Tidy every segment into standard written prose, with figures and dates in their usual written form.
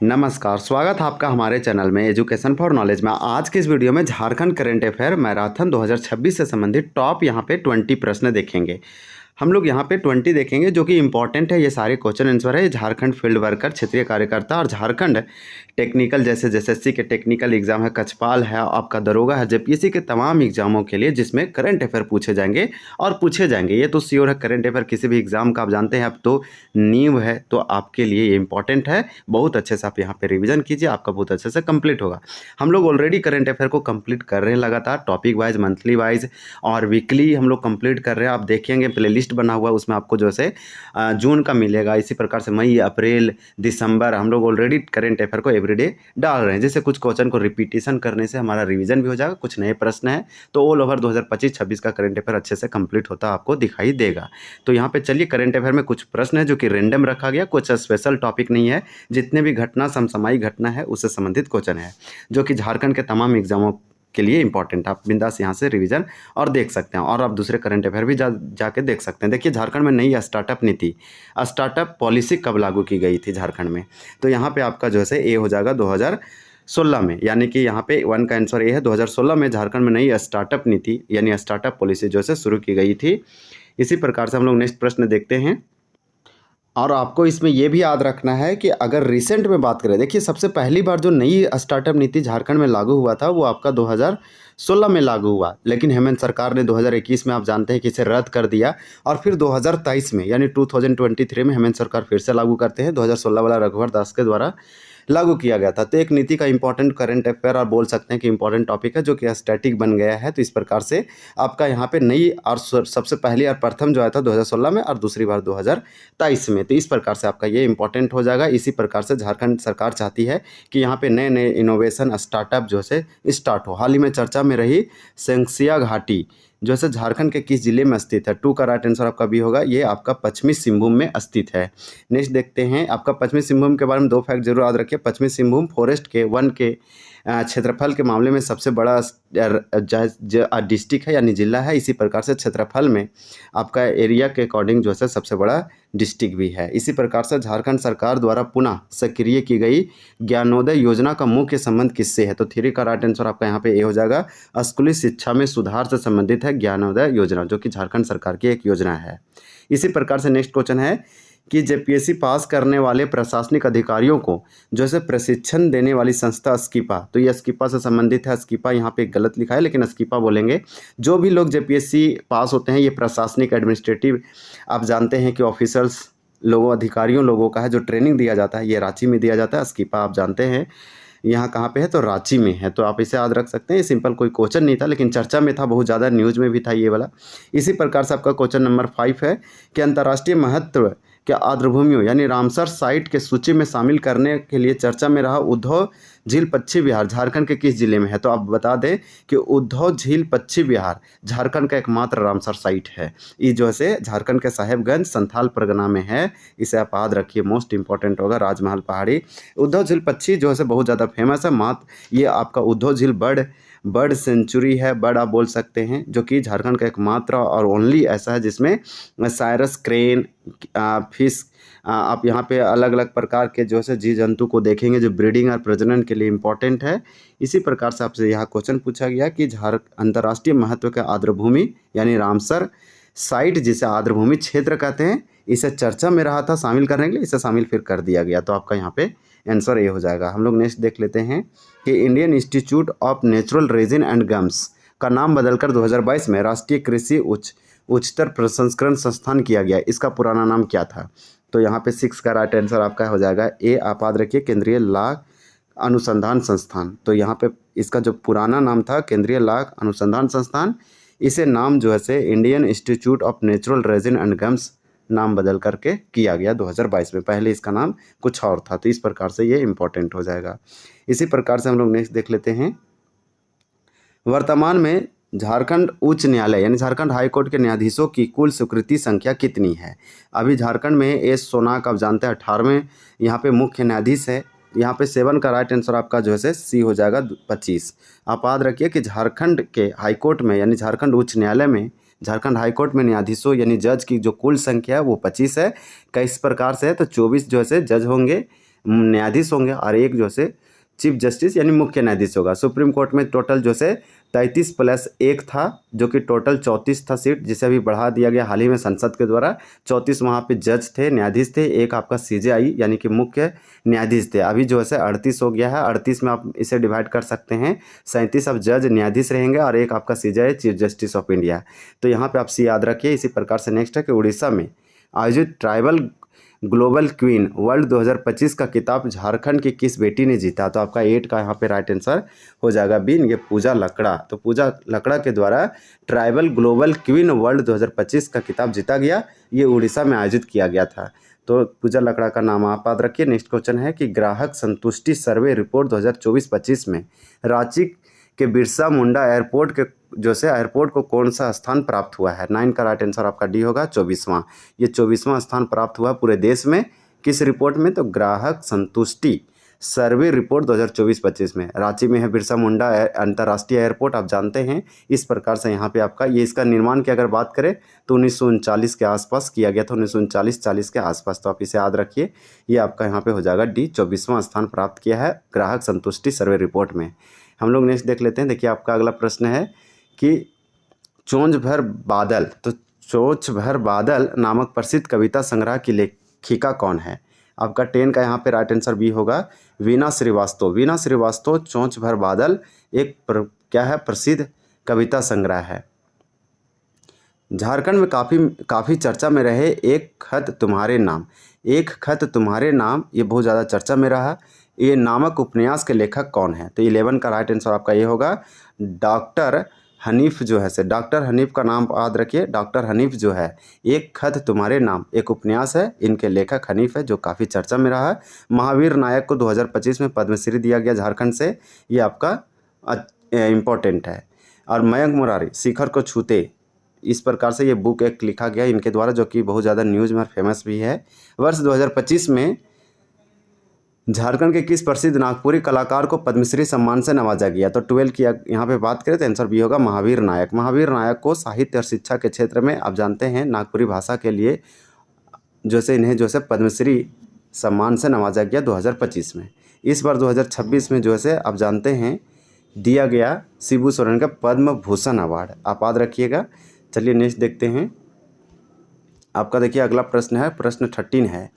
नमस्कार, स्वागत है आपका हमारे चैनल में एजुकेशन फॉर नॉलेज में। आज की इस वीडियो में झारखंड करंट अफेयर मैराथन 2026 से संबंधित टॉप यहाँ पे 20 प्रश्न देखेंगे। हम लोग यहाँ पे 20 देखेंगे जो कि इंपॉर्टेंट है। ये सारे क्वेश्चन आंसर है झारखंड फील्ड वर्कर, क्षेत्रीय कार्यकर्ता और झारखंड टेक्निकल जैसे एसएससी के टेक्निकल एग्जाम है, कचपाल है, आपका दरोगा है, जेपीएससी के तमाम एग्जामों के लिए जिसमें करंट अफेयर पूछे जाएंगे और पूछे जाएंगे। ये तो श्योर है, करंट अफेयर किसी भी एग्जाम का आप जानते हैं अब तो नींव है, तो आपके लिए ये इंपॉर्टेंट है। बहुत अच्छे से आप यहाँ पे रिविजन कीजिए, आपका बहुत अच्छे से कंप्लीट होगा। हम लोग ऑलरेडी करंट अफेयर को कंप्लीट कर रहे हैं लगातार, टॉपिक वाइज, मंथली वाइज और वीकली हम लोग कंप्लीट कर रहे हैं। आप देखेंगे प्लेलिस्ट बना हुआ है, उसमें आपको जो है जून का मिलेगा, इसी प्रकार से मई, अप्रैल, दिसंबर हम लोग ऑलरेडी करंट अफेयर को एवरीडे डाल रहे हैं। जैसे कुछ क्वेश्चन को रिपीटेशन करने से हमारा रिवीजन भी हो जाएगा, कुछ नए प्रश्न हैं, तो ऑल ओवर 2025-26 का करंट अफेयर अच्छे से कंप्लीट होता आपको दिखाई देगा। तो यहाँ पे चलिए, करंट अफेयर में कुछ प्रश्न है जो कि रैंडम रखा गया, कुछ स्पेशल टॉपिक नहीं है। जितने भी घटना, समसामयिक घटना है उससे संबंधित क्वेश्चन है जो कि झारखंड के तमाम एग्जामों के लिए इंपॉर्टेंट। आप बिंदास यहाँ से रिवीजन और देख सकते हैं, और आप दूसरे करंट अफेयर भी जाके देख सकते हैं। देखिए, झारखंड में नई स्टार्टअप नीति, स्टार्टअप पॉलिसी कब लागू की गई थी झारखंड में, तो यहाँ पे आपका जो है ए हो जाएगा 2016 में, यानी कि यहाँ पे 1 का आंसर ए है। 2016 में झारखंड में नई स्टार्टअप नीति यानी स्टार्टअप पॉलिसी जो है शुरू की गई थी। इसी प्रकार से हम लोग नेक्स्ट प्रश्न देखते हैं। और आपको इसमें यह भी याद रखना है कि अगर रिसेंट में बात करें, देखिए सबसे पहली बार जो नई स्टार्टअप नीति झारखंड में लागू हुआ था वो आपका 2016 में लागू हुआ, लेकिन हेमंत सरकार ने 2021 में आप जानते हैं कि इसे रद्द कर दिया, और फिर 2023 में यानी 2023 में हेमंत सरकार फिर से लागू करते हैं। 2016 वाला रघुवर दास के द्वारा लागू किया गया था। तो एक नीति का इंपॉर्टेंट करंट अफेयर और बोल सकते हैं कि इंपॉर्टेंट टॉपिक है जो कि स्टैटिक बन गया है। तो इस प्रकार से आपका यहाँ पे नई और सबसे पहली और प्रथम जो आया था 2016 में और दूसरी बार 2023 में। तो इस प्रकार से आपका ये इंपॉर्टेंट हो जाएगा। इसी प्रकार से झारखंड सरकार चाहती है कि यहाँ पे नए नए इनोवेशन स्टार्टअप जो है स्टार्ट हो। हाल ही में चर्चा में रही सेंगसिया घाटी जो है झारखंड के किस जिले में स्थित है? 2 का राइट आंसर आपका बी होगा। ये आपका पश्चिमी सिंहभूम में स्थित है। नेक्स्ट देखते हैं, आपका पश्चिमी सिंहभूम के बारे में 2 फैक्ट जरूर याद रखिए। पश्चिमी सिंहभूम फॉरेस्ट के, वन के क्षेत्रफल के मामले में सबसे बड़ा डिस्ट्रिक्ट है यानी जिला है। इसी प्रकार से क्षेत्रफल में आपका एरिया के अकॉर्डिंग जो है सबसे बड़ा डिस्ट्रिक्ट भी है। इसी प्रकार से झारखंड सरकार द्वारा पुनः सक्रिय की गई ज्ञानोदय योजना का मुख्य संबंध किससे है? तो 3 का राइट आंसर आपका यहाँ पे ए हो जाएगा। स्कूली शिक्षा में सुधार से संबंधित है ज्ञानोदय योजना, जो कि झारखंड सरकार की एक योजना है। इसी प्रकार से नेक्स्ट क्वेश्चन है कि जेपीएससी पास करने वाले प्रशासनिक अधिकारियों को जो है प्रशिक्षण देने वाली संस्था स्कीपा, तो ये स्कीपा से संबंधित है। स्कीपा यहाँ पे गलत लिखा है लेकिन स्कीपा बोलेंगे। जो भी लोग जेपीएससी पास होते हैं, ये प्रशासनिक एडमिनिस्ट्रेटिव आप जानते हैं कि ऑफिसर्स लोगों, अधिकारियों लोगों का है जो ट्रेनिंग दिया जाता है, ये रांची में दिया जाता है। स्कीपा आप जानते हैं यहाँ कहाँ पे है, तो रांची में है। तो आप इसे याद रख सकते हैं। सिंपल कोई क्वेश्चन नहीं था लेकिन चर्चा में था, बहुत ज़्यादा न्यूज़ में भी था ये वाला। इसी प्रकार से आपका क्वेश्चन नंबर 5 है कि अंतर्राष्ट्रीय महत्व के आर्द्रभूमियों यानी रामसर साइट के सूची में शामिल करने के लिए चर्चा में रहा उद्धव झील पश्चिम बिहार झारखंड के किस जिले में है? तो आप बता दें कि उद्धव झील पश्चिम बिहार झारखंड का एकमात्र रामसर साइट है। ये जो है झारखंड के साहेबगंज संथाल परगना में है। इसे आप याद रखिए, मोस्ट इंपॉर्टेंट होगा। राजमहल पहाड़ी उद्धव झील पश्चिम जो है बहुत ज़्यादा फेमस है। ये आपका उद्धव झील बर्ड सेंचुरी है, बर्ड आप बोल सकते हैं, जो कि झारखंड का एकमात्र और ओनली ऐसा है जिसमें साइरस क्रेन, फिश, आप यहाँ पे अलग अलग प्रकार के जो है जीव जंतु को देखेंगे जो ब्रीडिंग और प्रजनन के लिए इम्पोर्टेंट है। इसी प्रकार से आपसे यहाँ क्वेश्चन पूछा गया कि अंतर्राष्ट्रीय महत्व के आर्द्रभूमि यानी रामसर साइट, जिसे आर्द्रभूमि क्षेत्र कहते हैं, इसे चर्चा में रहा था शामिल करने के लिए, इसे शामिल फिर कर दिया गया। तो आपका यहाँ पे आंसर ये हो जाएगा। हम लोग नेक्स्ट देख लेते हैं कि Indian institute of natural resin and gums का नाम बदलकर 2022 में राष्ट्रीय कृषि उच्चतर प्रसंस्करण संस्थान किया गया। इसका पुराना नाम क्या था? तो यहाँ पे 6 का राइट आंसर आपका हो जाएगा ए। आप याद रखिए, केंद्रीय लाख अनुसंधान संस्थान। तो यहाँ पे इसका जो पुराना नाम था केंद्रीय लाख अनुसंधान संस्थान, इसे नाम जो है Indian institute of natural resin and gums नाम बदल करके किया गया 2022 में। पहले इसका नाम कुछ और था। तो इस प्रकार से ये इंपॉर्टेंट हो जाएगा। इसी प्रकार से हम लोग नेक्स्ट देख लेते हैं। वर्तमान में झारखंड उच्च न्यायालय यानी झारखंड हाई कोर्ट के न्यायाधीशों की कुल स्वीकृति संख्या कितनी है? अभी झारखंड में एस सोनाक आप जानते हैं 18वें यहाँ पे मुख्य न्यायाधीश है। यहाँ पे 7 का राइट आंसर आपका जो है सी हो जाएगा 25। आप याद रखिए कि झारखंड के हाई कोर्ट में यानी झारखंड उच्च न्यायालय में, झारखंड हाई कोर्ट में न्यायाधीशों यानी जज की जो कुल संख्या है वो 25 है। किस प्रकार से है? तो 24 जो है जज होंगे न्यायाधीश होंगे और एक जो से चीफ जस्टिस यानी मुख्य न्यायाधीश होगा। सुप्रीम कोर्ट में टोटल जो से 33+1 था, जो कि टोटल 34 था सीट, जिसे अभी बढ़ा दिया गया हाल ही में संसद के द्वारा। 34 वहाँ पे जज थे, न्यायाधीश थे, एक आपका CJI यानी कि मुख्य न्यायाधीश थे। अभी जो है 38 हो गया है। 38 में आप इसे डिवाइड कर सकते हैं, 37 अब जज न्यायाधीश रहेंगे और एक आपका CJI chief justice of India. तो यहाँ पे आप सी याद रखिए। इसी प्रकार से नेक्स्ट है कि उड़ीसा में आयोजित ट्राइबल ग्लोबल क्वीन वर्ल्ड 2025 का खिताब झारखंड की किस बेटी ने जीता? तो आपका 8 का यहाँ पे राइट आंसर हो जाएगा बी, ये पूजा लकड़ा। तो पूजा लकड़ा के द्वारा ट्राइबल ग्लोबल क्वीन वर्ल्ड 2025 का खिताब जीता गया। ये उड़ीसा में आयोजित किया गया था। तो पूजा लकड़ा का नाम आप याद रखिए। नेक्स्ट क्वेश्चन है कि ग्राहक संतुष्टि सर्वे रिपोर्ट 2024-25 में रांची के बिरसा मुंडा एयरपोर्ट के जो से एयरपोर्ट को कौन सा स्थान प्राप्त हुआ है? 9 का राइट आंसर आपका डी होगा, 24वां। ये 24वां स्थान प्राप्त हुआ पूरे देश में। किस रिपोर्ट में? तो ग्राहक संतुष्टि सर्वे रिपोर्ट 2024-25 में। रांची में है बिरसा मुंडा अंतर्राष्ट्रीय एयरपोर्ट, आप जानते हैं। इस प्रकार से यहाँ पे आपका ये इसका निर्माण की अगर बात करें तो 1939 के आसपास किया गया था, 1939-40 के आसपास। तो आप इसे याद रखिए। ये आपका यहाँ पे हो जाएगा डी, 24वां स्थान प्राप्त किया है ग्राहक संतुष्टि सर्वे रिपोर्ट में। हम लोग नेक्स्ट देख लेते हैं। देखिए आपका अगला प्रश्न है कि चोंच भर बादल, तो चोंच भर बादल नामक प्रसिद्ध कविता संग्रह की लेखिका कौन है? आपका 10 का यहाँ पे राइट आंसर बी होगा, वीना श्रीवास्तव। वीना श्रीवास्तव चोंच भर बादल एक क्या है? प्रसिद्ध कविता संग्रह है। झारखंड में काफ़ी चर्चा में रहे एक खत तुम्हारे नाम। एक खत तुम्हारे नाम ये बहुत ज़्यादा चर्चा में रहा। ये नामक उपन्यास के लेखक कौन है? तो 11 का राइट आंसर आपका ये होगा, डॉक्टर हनीफ जो है से। डॉक्टर हनीफ का नाम याद रखिए। डॉक्टर हनीफ जो है, एक खत तुम्हारे नाम एक उपन्यास है, इनके लेखक हनीफ है, जो काफ़ी चर्चा में रहा। महावीर नायक को 2025 में पद्मश्री दिया गया झारखंड से, ये आपका इम्पोर्टेंट है। और मयंक मुरारी शिखर को छूते, इस प्रकार से ये बुक एक लिखा गया इनके द्वारा, जो कि बहुत ज़्यादा न्यूज़ में फेमस भी है। वर्ष 2025 में झारखंड के किस प्रसिद्ध नागपुरी कलाकार को पद्मश्री सम्मान से नवाजा गया? तो 12 की यहाँ पे बात करें तो आंसर बी होगा, महावीर नायक। महावीर नायक को साहित्य और शिक्षा के क्षेत्र में आप जानते हैं नागपुरी भाषा के लिए जो से इन्हें जो से पद्मश्री सम्मान से नवाजा गया 2025 में। इस बार 2026 में जो है आप जानते हैं दिया गया शिबू सोरेन का पद्म भूषण अवार्ड, आप याद रखिएगा। चलिए नेक्स्ट देखते हैं। आपका देखिए अगला प्रश्न है, प्रश्न 13 है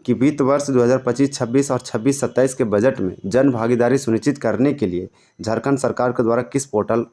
कि वित्त वर्ष 2025-26 और 26-27 के बजट में जन भागीदारी सुनिश्चित करने के लिए झारखंड सरकार के द्वारा किस पोर्टल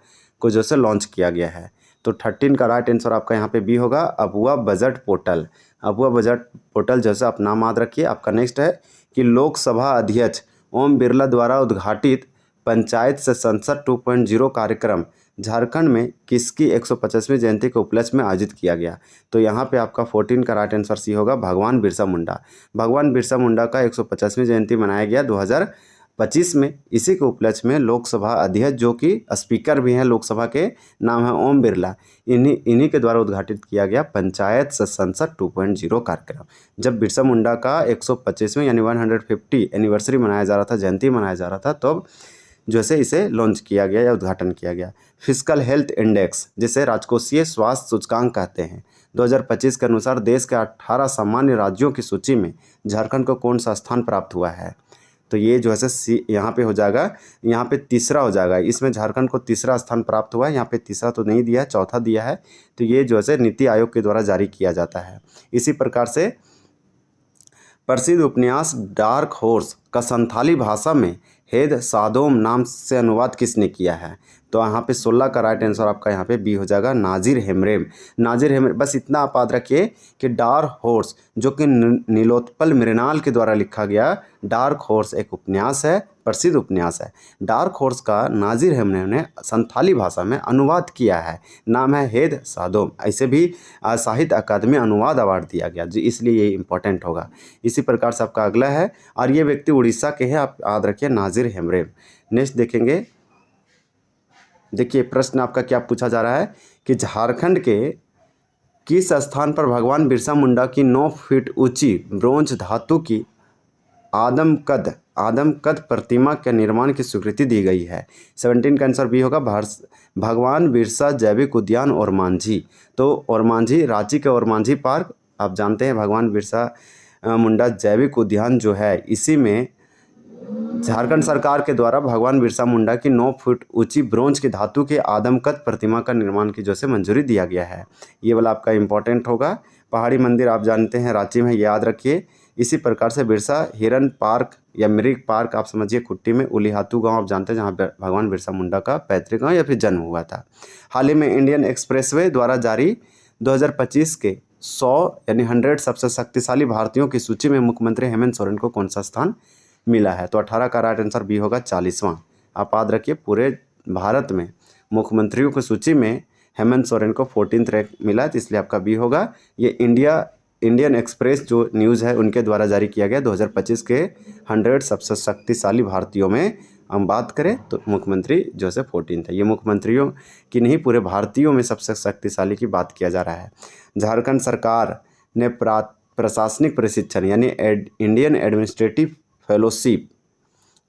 को जो से लॉन्च किया गया है? तो 13 का राइट आंसर आपका यहाँ पे बी होगा, Abua budget portal. Abua budget portal जैसे आप नाम याद रखिए। आपका नेक्स्ट है कि लोकसभा अध्यक्ष ओम बिरला द्वारा उद्घाटित पंचायत से संसद 2.0 कार्यक्रम झारखंड में किसकी 150वीं जयंती के उपलक्ष्य में आयोजित किया गया? तो यहाँ पे आपका 14 का राइट आंसर सी होगा, भगवान बिरसा मुंडा। भगवान बिरसा मुंडा का 150वीं जयंती मनाया गया 2025 में। इसी के उपलक्ष्य में लोकसभा अध्यक्ष जो कि स्पीकर भी हैं लोकसभा के, नाम है ओम बिरला, इन्हीं के द्वारा उद्घाटित किया गया पंचायत से संसद 2.0 कार्यक्रम। जब बिरसा मुंडा का 125वें यानी 150 एनिवर्सरी मनाया जा रहा था, जयंती मनाया जा रहा था, तब जैसे इसे लॉन्च किया गया या उद्घाटन किया गया। फिस्कल हेल्थ इंडेक्स जिसे राजकोषीय स्वास्थ्य सूचकांक कहते हैं, 2025 के अनुसार देश के 18 सामान्य राज्यों की सूची में झारखंड को कौन सा स्थान प्राप्त हुआ है? तो ये जो है सी यहाँ पे हो जाएगा, यहाँ पे तीसरा हो जाएगा। इसमें झारखंड को तीसरा स्थान प्राप्त हुआ है। यहाँ पे तीसरा तो नहीं दिया है, चौथा दिया है। तो ये जो है नीति आयोग के द्वारा जारी किया जाता है। इसी प्रकार से प्रसिद्ध उपन्यास डार्क हॉर्स का संथाली भाषा में हेद सादोम नाम से अनुवाद किसने किया है? तो यहाँ पे 16 का राइट आंसर आपका यहाँ पे बी हो जाएगा, नाजिर हेम्ब्रेम। नाजिर हेम्ब्रेम, बस इतना आप याद रखिए कि डार्क हॉर्स जो कि नीलोत्पल मृणाल के द्वारा लिखा गया डार्क हॉर्स एक उपन्यास है, प्रसिद्ध उपन्यास है। डार्क हॉर्स का नाजिर हेम्ब्रेम ने संथाली भाषा में अनुवाद किया है, नाम है हेद सादोम। ऐसे भी साहित्य अकादमी अनुवाद अवार्ड दिया गया जी, इसलिए ये इंपॉर्टेंट होगा। इसी प्रकार से आपका अगला है, और ये व्यक्ति उड़ीसा के हैं, आप याद रखिए नाजिर हेम्ब्रेम। नेक्स्ट देखेंगे। देखिए प्रश्न आपका क्या पूछा जा रहा है कि झारखंड के किस स्थान पर भगवान बिरसा मुंडा की 9 फीट ऊंची ब्रोंज धातु की आदमकद प्रतिमा के निर्माण की स्वीकृति दी गई है? 17 का आंसर भी होगा, भगवान बिरसा जैविक उद्यान ओरमांझी। तो ओरमांझी, रांची के ओरमांझी पार्क, आप जानते हैं भगवान बिरसा मुंडा जैविक उद्यान जो है, इसी में झारखंड सरकार के द्वारा भगवान बिरसा मुंडा की 9 फुट ऊंची ब्रोंज की धातु के आदमकद प्रतिमा का निर्माण की जो से मंजूरी दिया गया है। ये वाला आपका इम्पोर्टेंट होगा। पहाड़ी मंदिर आप जानते हैं रांची में, याद रखिए। इसी प्रकार से बिरसा हिरन पार्क या मृग पार्क आप समझिए कुट्टी में, उलीहातू गांव आप जानते हैं जहां पर भगवान बिरसा मुंडा का पैतृक गांव या फिर जन्म हुआ था। हाल ही में इंडियन एक्सप्रेसवे द्वारा जारी 2025 के 100 यानी 100 सबसे शक्तिशाली भारतीयों की सूची में मुख्यमंत्री हेमंत सोरेन को कौन सा स्थान मिला है? तो 18 का राइट आंसर बी होगा 40वां। आप याद रखिए पूरे भारत में मुख्यमंत्रियों की सूची में हेमंत सोरेन को 14th रैंक मिला है, तो इसलिए आपका बी होगा। ये इंडियन एक्सप्रेस जो न्यूज़ है उनके द्वारा जारी किया गया 2025 के 100 सबसे शक्तिशाली भारतीयों में हम बात करें तो मुख्यमंत्री जो है 14th है। ये मुख्यमंत्रियों की नहीं, पूरे भारतीयों में सबसे शक्तिशाली की बात किया जा रहा है। झारखंड सरकार ने प्रशासनिक प्रशिक्षण यानी इंडियन एडमिनिस्ट्रेटिव फेलोशिप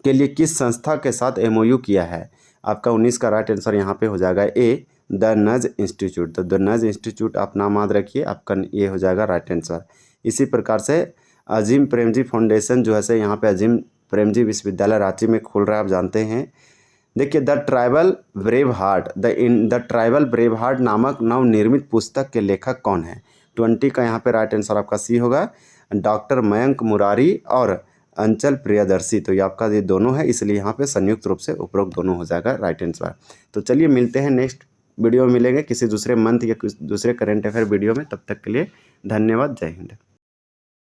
के लिए किस संस्था के साथ MOU किया है? आपका 19 का राइट आंसर यहाँ पे हो जाएगा ए, द नज इंस्टीट्यूट। तो द नज इंस्टीट्यूट आप नाम याद रखिए, आपका ये हो जाएगा राइट आंसर। इसी प्रकार से अजीम प्रेमजी फाउंडेशन जो है से यहाँ पे अजीम प्रेमजी विश्वविद्यालय रांची में खुल रहा है, आप जानते हैं। देखिए द ट्राइबल ब्रेव हार्ट नामक नवनिर्मित पुस्तक के लेखक कौन है? 20 का यहाँ पे राइट आंसर आपका सी होगा, डॉक्टर मयंक मुरारी और अंचल प्रियदर्शी। तो ये आपका ये दोनों है, इसलिए यहाँ पे संयुक्त रूप से उपरोक्त दोनों हो जाएगा राइट आंसर। तो चलिए मिलते हैं नेक्स्ट वीडियो में, मिलेंगे किसी दूसरे मंथ या किसी दूसरे करंट अफेयर वीडियो में। तब तक के लिए धन्यवाद, जय हिंद।